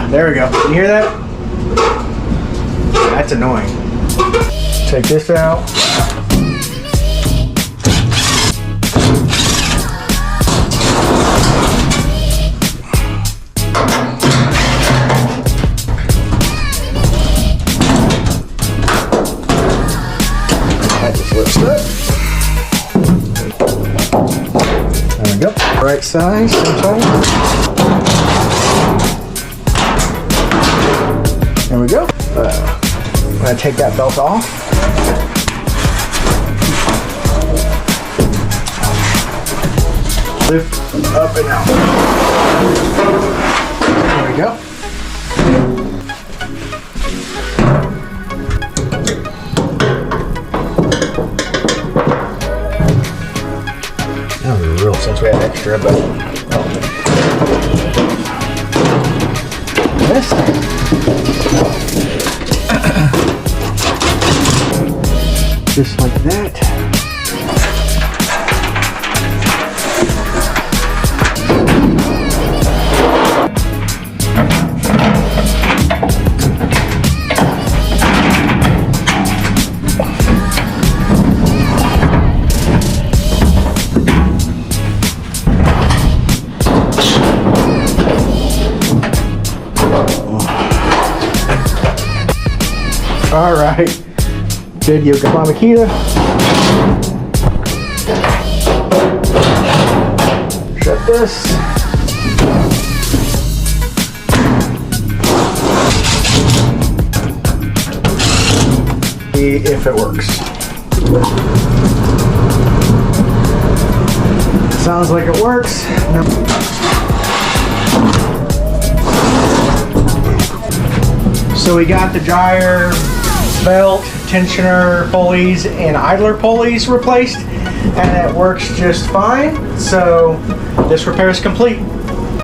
Yeah, there we go. Can you hear that? That's annoying. Take this out. That just lifts up. There we go. Right side, same side. There we go. I'm going to take that belt off. Lift up and out. There we go. That was real since we had extra, but this. Just like that. All right, good Yokohama Makita. Shut this. See if it works. Sounds like it works. So we got the gyre, belt, tensioner pulleys, and idler pulleys replaced, and it works just fine. So this repair is complete.